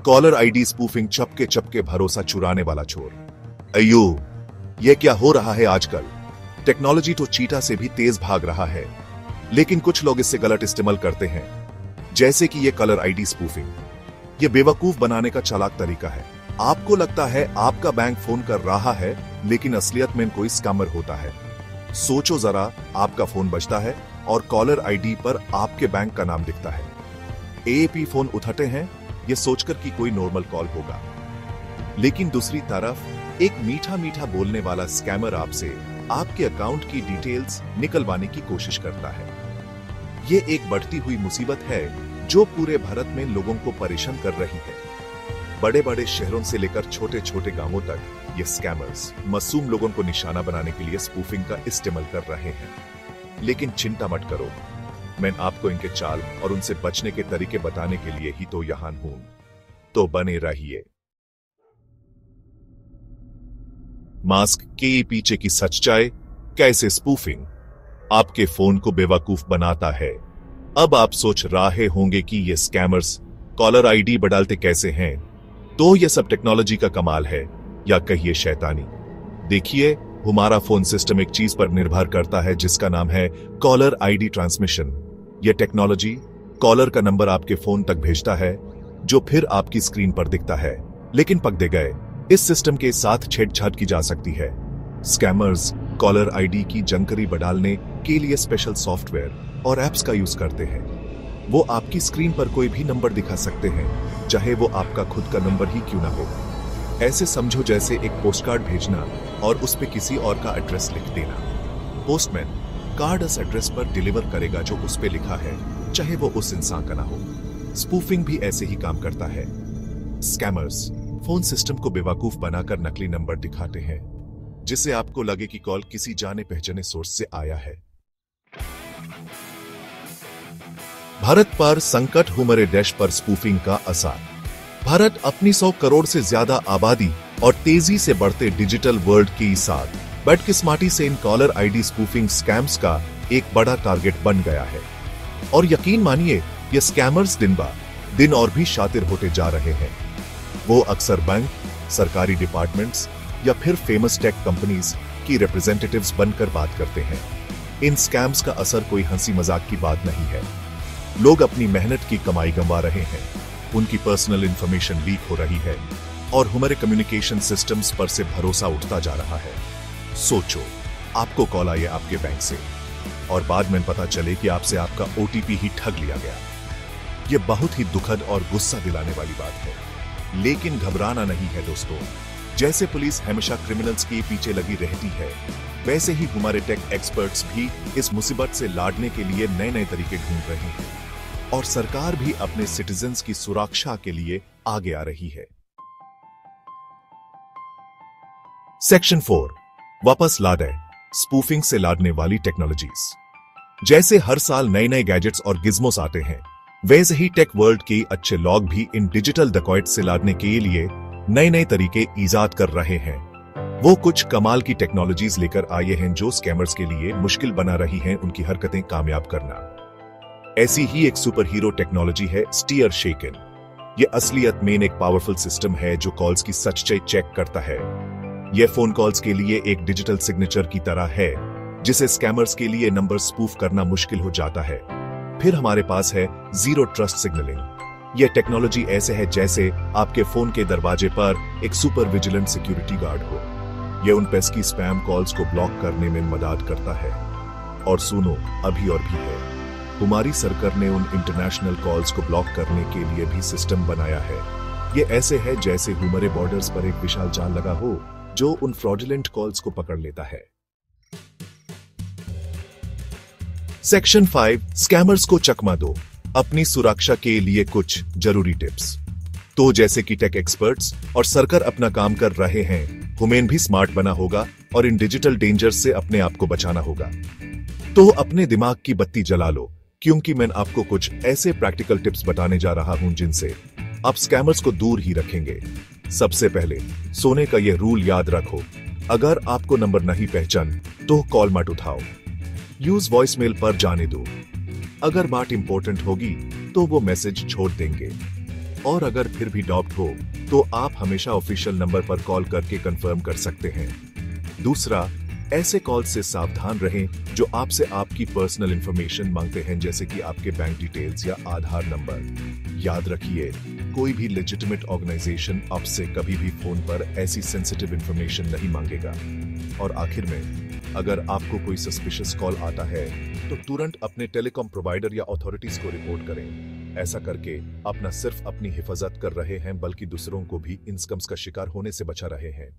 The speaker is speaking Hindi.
कॉलर आईडी स्पूफिंग, चपके चपके भरोसा चुराने वाला चोर। अयो, ये क्या हो रहा है आजकल? टेक्नोलॉजी तो चीता से भी तेज भाग रहा है, लेकिन कुछ लोग इससे गलत इस्तेमाल करते हैं, जैसे कि ये कॉलर आईडी स्पूफिंग। ये बेवकूफ बनाने का चालाक तरीका है। आपको लगता है आपका बैंक फोन कर रहा है, लेकिन असलियत में कोई स्कैमर होता है। सोचो जरा, आपका फोन बजता है और कॉलर आईडी पर आपके बैंक का नाम दिखता है। एएपी फोन उठाते हैं ये सोचकर कि कोई नॉर्मल कॉल होगा, लेकिन दूसरी तरफ एक मीठा मीठा बोलने वाला स्कैमर आपसे आपके अकाउंट की डिटेल्स निकलवाने की कोशिश करता है। ये एक बढ़ती हुई मुसीबत है जो पूरे भारत में लोगों को परेशान कर रही है। बड़े बड़े शहरों से लेकर छोटे छोटे गांवों तक ये स्कैमर्स मासूम लोगों को निशाना बनाने के लिए स्पूफिंग का इस्तेमाल कर रहे हैं। लेकिन चिंता मत करो, मैं आपको इनके चाल और उनसे बचने के तरीके बताने के लिए ही तो यहां हूं, तो बने रहिए। मास्क के पीछे की सच्चाई, कैसे स्पूफिंग आपके फोन को बेवकूफ बनाता है। अब आप सोच रहे होंगे कि ये स्कैमर्स कॉलर आईडी बदलते कैसे हैं, तो ये सब टेक्नोलॉजी का कमाल है या कहिए शैतानी। देखिए, हमारा फोन सिस्टम एक चीज पर निर्भर करता है जिसका नाम है कॉलर आईडी ट्रांसमिशन। यह टेक्नोलॉजी कॉलर का नंबर आपके फोन तक भेजता है, जो फिर आपकी स्क्रीन पर दिखता है। लेकिन पकड़े गए, इस सिस्टम के साथ छेड़छाड़ की जा सकती है। स्कैमर्स कॉलर आईडी की जानकारी बदलने के लिए स्पेशल सॉफ्टवेयर और एप्स का यूज करते हैं। वो आपकी स्क्रीन पर कोई भी नंबर दिखा सकते हैं, चाहे वो आपका खुद का नंबर ही क्यों ना हो। ऐसे समझो जैसे एक पोस्टकार्ड भेजना और उस पे किसी और का एड्रेस लिख देना। पोस्टमैन कार्ड उस एड्रेस पर डिलीवर करेगा जो उस पे लिखा है, चाहे वो उस इंसान का ना हो। स्पूफिंग भी ऐसे ही काम करता है। स्कैमर्स फोन सिस्टम को बेवकूफ बनाकर नकली नंबर दिखाते हैं, जिससे आपको लगे कि कॉल किसी जाने पहचाने सोर्स से आया है। भारत पर संकट, हमारे देश पर स्पूफिंग का असर। भारत अपनी 100 करोड़ से ज्यादा आबादी और तेजी से बढ़ते डिजिटल वर्ल्ड के साथ बदकिस्मती से इन कॉलर आईडी स्पूफिंग स्कैम्स का एक बड़ा टारगेट बन गया है। और यकीन मानिए, ये स्कैमर्स दिन ब दिन और भी शातिर होते जा रहे हैं। वो अक्सर बैंक, सरकारी डिपार्टमेंट्स या फिर फेमस टेक कंपनीज की रिप्रेजेंटेटिव्स बनकर बात करते हैं। इन स्कैम्स का असर कोई हंसी मजाक की बात नहीं है। लोग अपनी मेहनत की कमाई गंवा रहे हैं, उनकी पर्सनल इंफॉर्मेशन लीक हो रही है और हमारे कम्युनिकेशन सिस्टम्स पर से भरोसा उठता जा रहा है। सोचो, आपको कॉल आई आपके बैंक से और बाद में पता चले कि आपसे आपका ओटीपी ही ठग लिया गया। यह बहुत ही दुखद और गुस्सा दिलाने वाली बात है, लेकिन घबराना नहीं है दोस्तों। जैसे पुलिस हमेशा क्रिमिनल्स के पीछे लगी रहती है, वैसे ही हमारे टेक एक्सपर्ट्स भी इस मुसीबत से लड़ने के लिए नए नए तरीके ढूंढ रहे हैं और सरकार भी अपने सिटीजन्स की सुरक्षा के लिए आगे आ रही है। सेक्शन 4, वापस लादें स्पूफिंग से लड़ने वाली टेक्नोलॉजीज। जैसे हर साल नए नए गैजेट्स और गिज्मोस आते हैं, वैसे ही टेक वर्ल्ड के अच्छे लोग भी इन डिजिटल डकैत से लड़ने के लिए नए नए तरीके इजाद कर रहे हैं। वो कुछ कमाल की टेक्नोलॉजीज लेकर आए हैं जो स्कैमर्स के लिए मुश्किल बना रही हैं उनकी हरकतें कामयाब करना। ऐसी ही एक सुपर हीरो टेक्नोलॉजी है स्टीयर शेकन। ये असलियत में एक पावरफुल सिस्टम है जो कॉल्स की सच्चाई चेक करता है। यह फोन कॉल्स के लिए एक डिजिटल सिग्नेचर की तरह है, जिसे स्कैमर्स के लिए नंबर स्पूफ करना मुश्किल हो जाता है। फिर हमारे पास है जीरो ट्रस्ट सिग्नलिंग। यह टेक्नोलॉजी ऐसे है जैसे आपके फोन के दरवाजे पर एक सुपर विजिलेंट सिक्योरिटी गार्ड हो। यह उन पेस्की स्पैम कॉल्स को ब्लॉक करने में मदद करता है। और सुनो, अभी और भी है, हमारी सरकार ने उन इंटरनेशनल कॉल्स को ब्लॉक करने के लिए भी सिस्टम बनाया है। यह ऐसे है जैसे हमारे बॉर्डर्स पर एक विशाल जाल लगा हो जो उन फ्रॉडुलेंट कॉल्स को पकड़ लेता है। सेक्शन 5, स्कैमर्स को चकमा दो, अपनी सुरक्षा के लिए कुछ जरूरी टिप्स। तो जैसे कि टेक एक्सपर्ट्स और सरकार अपना काम कर रहे हैं, हमें भी स्मार्ट बना होगा और इन डिजिटल डेंजर से अपने आप को बचाना होगा। तो अपने दिमाग की बत्ती जला लो, क्योंकि मैं आपको कुछ ऐसे प्रैक्टिकल टिप्स बताने जा रहा हूं जिनसे आप स्कैमर्स को दूर ही रखेंगे। सबसे पहले, सोने का यह रूल याद रखो, अगर आपको नंबर नहीं पहचान तो कॉल मत उठाओ। यूज वॉइसमेल पर जाने दो। अगर बात इंपॉर्टेंट होगी तो वो मैसेज छोड़ देंगे। और अगर फिर भी डाउट हो तो आप हमेशा ऑफिशियल नंबर पर कॉल करके कंफर्म कर सकते हैं। दूसरा, ऐसे कॉल से सावधान रहें जो आपसे आपकी पर्सनल इंफॉर्मेशन मांगते हैं, जैसे कि आपके बैंक डिटेल्स या आधार नंबर। याद रखिए, कोई भी लेजिटिमेट ऑर्गेनाइजेशन आपसे कभी भी फोन पर ऐसी सेंसिटिव इंफॉर्मेशन नहीं मांगेगा। और आखिर में, अगर आपको कोई सस्पिशियस कॉल आता है तो तुरंत अपने टेलीकॉम प्रोवाइडर या अथॉरिटीज को रिपोर्ट करें। ऐसा करके आप न सिर्फ अपनी हिफाजत कर रहे हैं बल्कि दूसरों को भी इन स्कम्स का शिकार होने से बचा रहे हैं।